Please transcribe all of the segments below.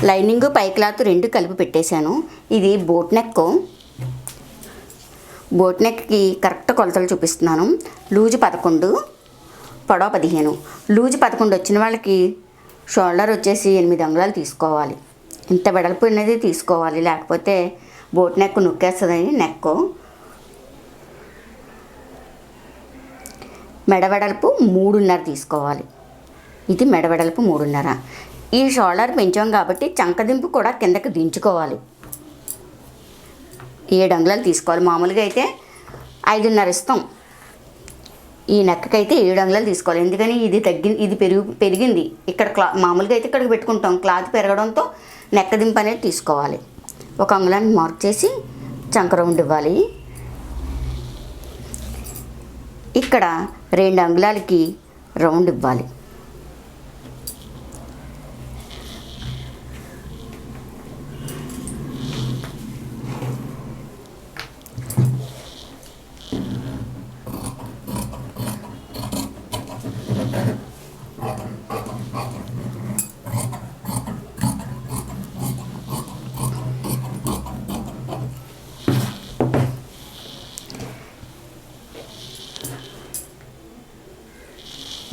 Lining పై cloth రెండు కలిపి పెట్టేశాను. ఇది బోట్ నెక్. బోట్ నెక్కి కరెక్ట్ కొలతలు చూపిస్తున్నాను. లూజు 11, పొడవ 15. లూజు 11 వచ్చిన వాళ్ళకి షోల్డర్ వచ్చేసి 8 అంగుళాలు తీసుకోవాలి. ఇంత వెడల్పు అనేది తీసుకోవాలి, లేకపోతే బోట్ నెక్ నొక్కేస్తుందని నెక్. మెడ వెడల్పు 3.5 తీసుకోవాలి. ఇది మెడ వెడల్పు 3.5. ఈ షోల్డర్ పెంచాం కాబట్టి చంకదింపు కూడా కిందకి దించుకోవాలి. 7 అంగుళాలు తీసుకోవాలి. మామూలుగా అయితే 5.5 ఇస్తాం. ఈ నెక్కకి అయితే 7 అంగుళాలు తీసుకోవాలి. ఎందుకని ఇది ఇది పెరిగింది. ఇక్కడ మామూలుగా అయితే ఇక్కడికి పెట్టుకుంటాం. క్లాత్ పెరగడంతో నెక్క దింపు అనేది తీసుకోవాలి. 1 అంగుళాన్ని మార్క్ చేసి చంక రౌండ్ ఇవ్వాలి. ఇక్కడ 2 అంగుళాలకి రౌండ్ ఇవ్వాలి.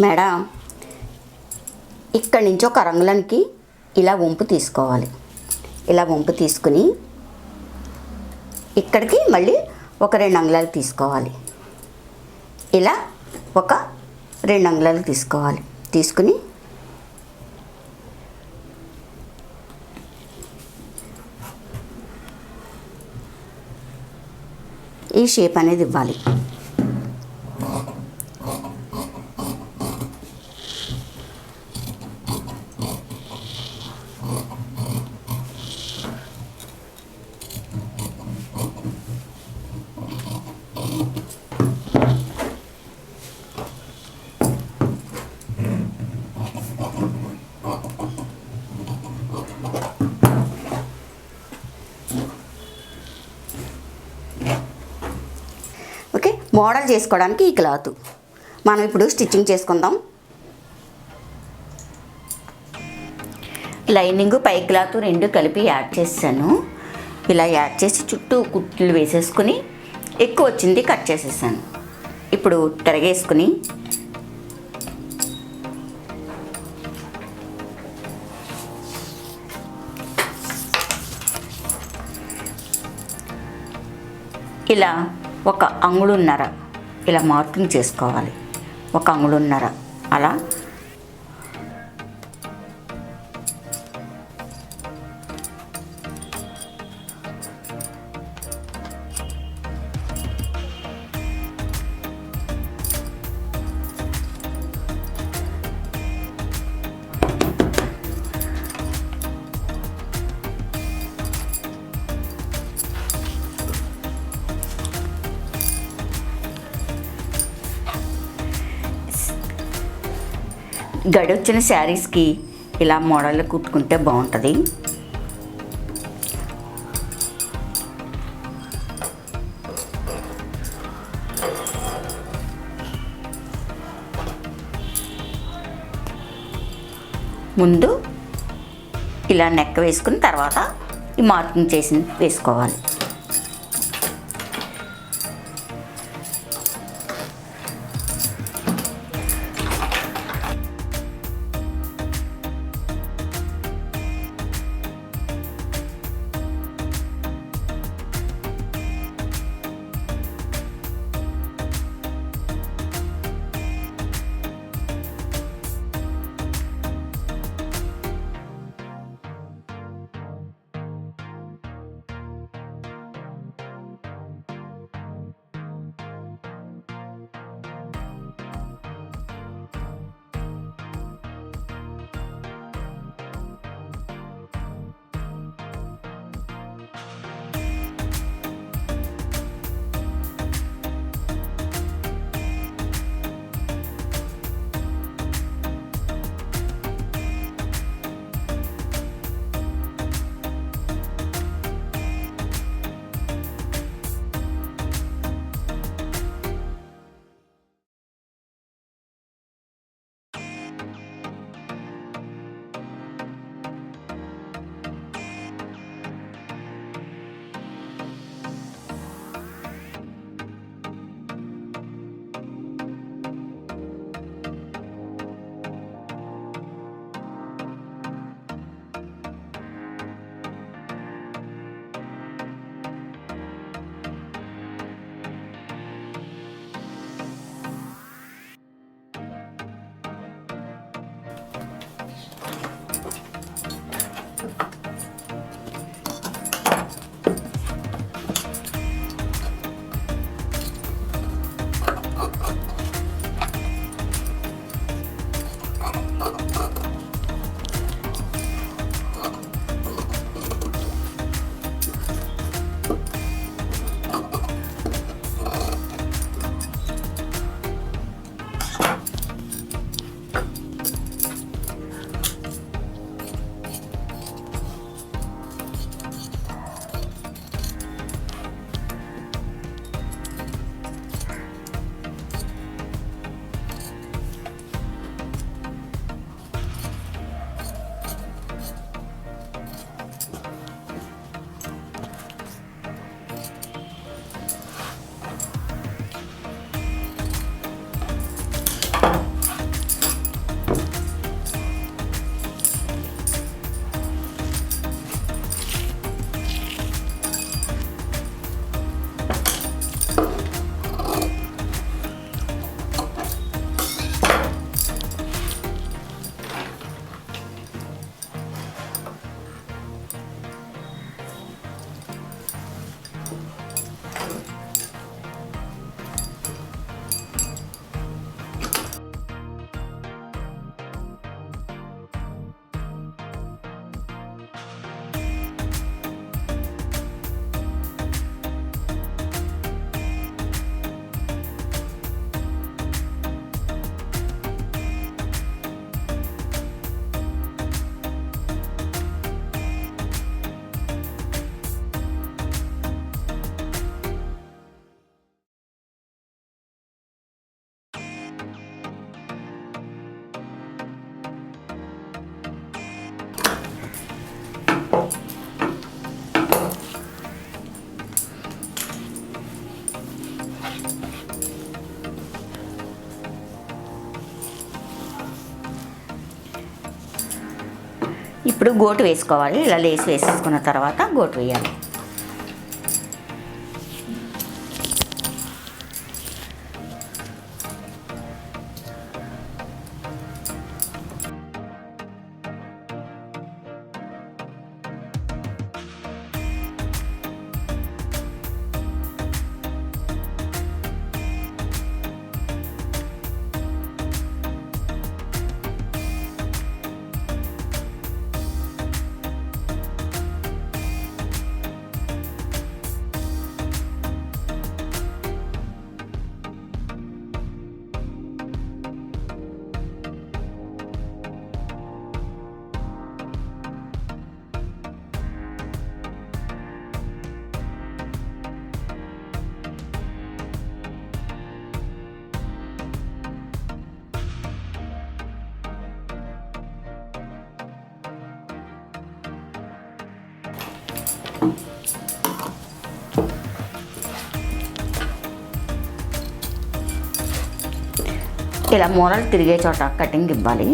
మెడ ఇక్కడి నుంచి 1 అంగుళానికి ఇలా వంపు తీసుకోవాలి. ఇలా వంపు తీసుకుని ఇక్కడికి మళ్ళీ 2 అంగుళాలు తీసుకోవాలి. ఇలా 2 అంగుళాలు తీసుకోవాలి. తీసుకుని ఈ షేప్ అనేది ఇవ్వాలి. ఓకే, మోడల్ చేసుకోవడానికి ఈ క్లాత్ మనం ఇప్పుడు స్టిచ్చింగ్ చేసుకుందాం. లైనింగ్ పై క్లాత్ రెండు కలిపి యాడ్ చేసాను. ఇలా యాడ్ చేసి చుట్టూ కుట్లు వేసేసుకుని ఎక్కువ వచ్చింది కట్ చేసేసాను. ఇప్పుడు తిరగేసుకుని ఇలా 1 అంగుళన్నర ఇలా మార్కింగ్ చేసుకోవాలి. 1 అంగుళన్నర అలా గడొచ్చిన శారీస్కి ఇలా మోడల్ కుట్టుకుంటే బాగుంటుంది. ముందు ఇలా నెక్ వేసుకుని తర్వాత ఈ మార్కింగ్ చేసి వేసుకోవాలి. ఇప్పుడు గోటు వేసుకోవాలి. ఇలా లేస్ వేసేసుకున్న తర్వాత గోటు వేయాలి. ఇలా మూలలు తిరిగే చోట కటింగ్ ఇవ్వాలి.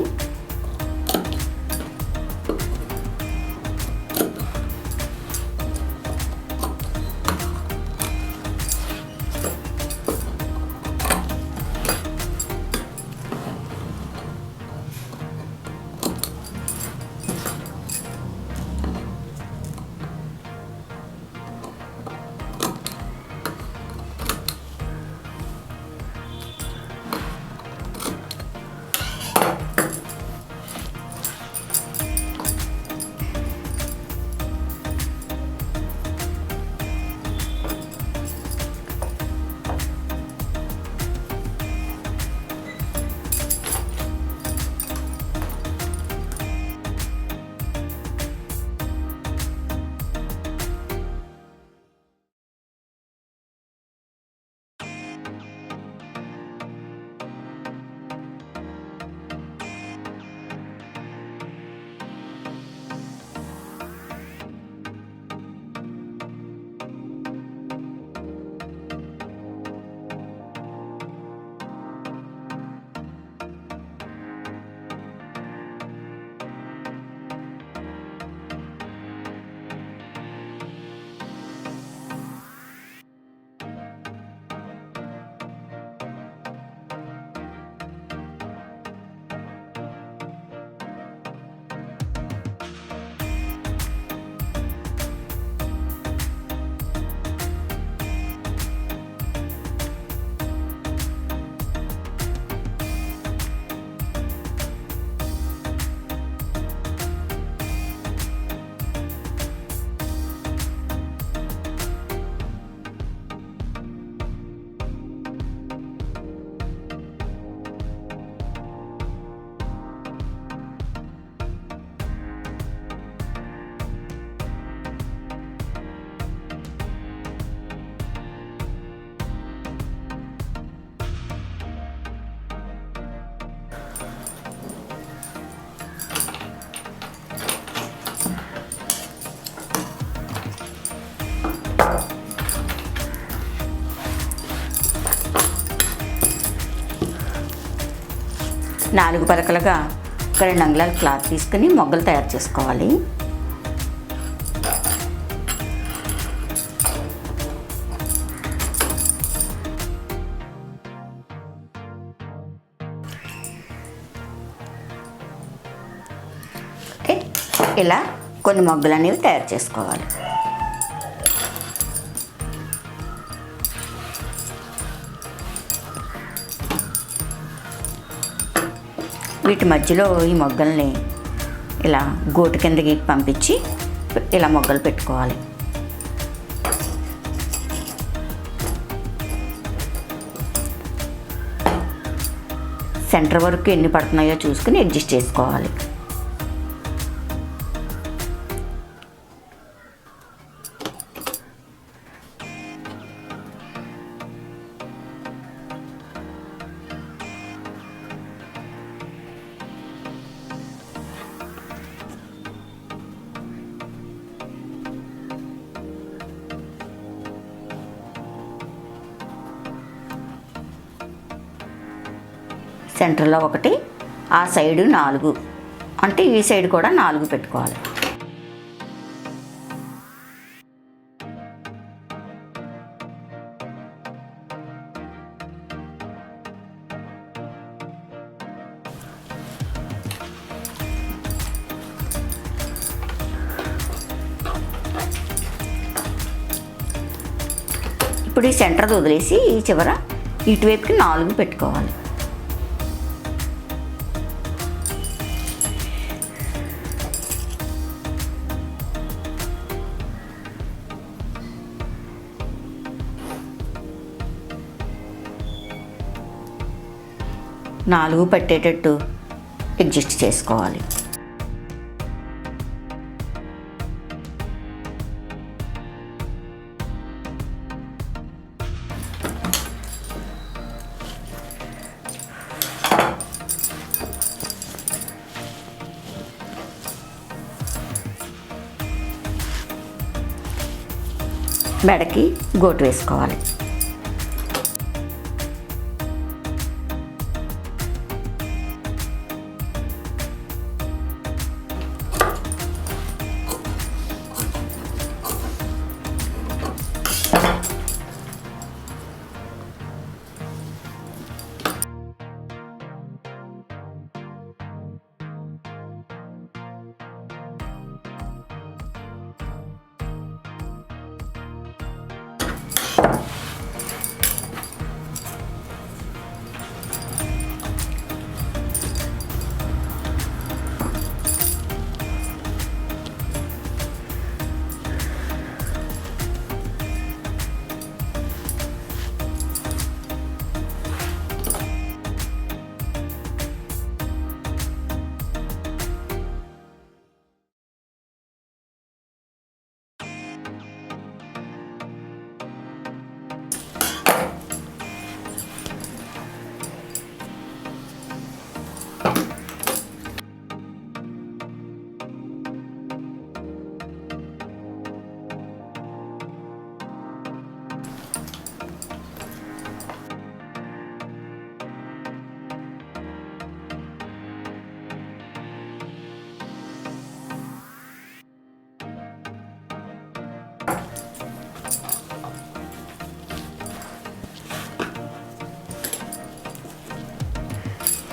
నాలుగు పలకలుగా ఒక 2 అంగుళాల క్లాత్ తీసుకుని మొగ్గలు తయారు చేసుకోవాలి. ఓకే, ఇలా కొన్ని మొగ్గలు అనేవి తయారు చేసుకోవాలి. వీటి మధ్యలో ఈ మొగ్గల్ని ఇలా గోటు కిందకి పంపించి ఇలా మొగ్గలు పెట్టుకోవాలి. సెంటర్ వరకు ఎన్ని పడుతున్నాయో చూసుకుని అడ్జస్ట్ చేసుకోవాలి. సెంటర్లో ఒకటి, ఆ సైడు 4 అంటే ఈ సైడ్ కూడా 4 పెట్టుకోవాలి. ఇప్పుడు ఈ సెంటర్ వదిలేసి ఈ చివర ఇటువైపుకి 4 పెట్టుకోవాలి. నాలుగు పట్టేటట్టు అడ్జస్ట్ చేసుకోవాలి. మెడకి గోటు వేసుకోవాలి.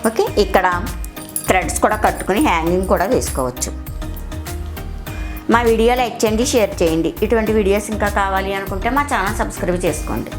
ఓకే, ఇక్కడ థ్రెడ్స్ కూడా కట్టుకుని హ్యాంగింగ్ కూడా వేసుకోవచ్చు. మా వీడియో లైక్ చేయండి, షేర్ చేయండి. ఇటువంటి వీడియోస్ ఇంకా కావాలి అనుకుంటే మా ఛానల్ సబ్స్క్రైబ్ చేసుకోండి.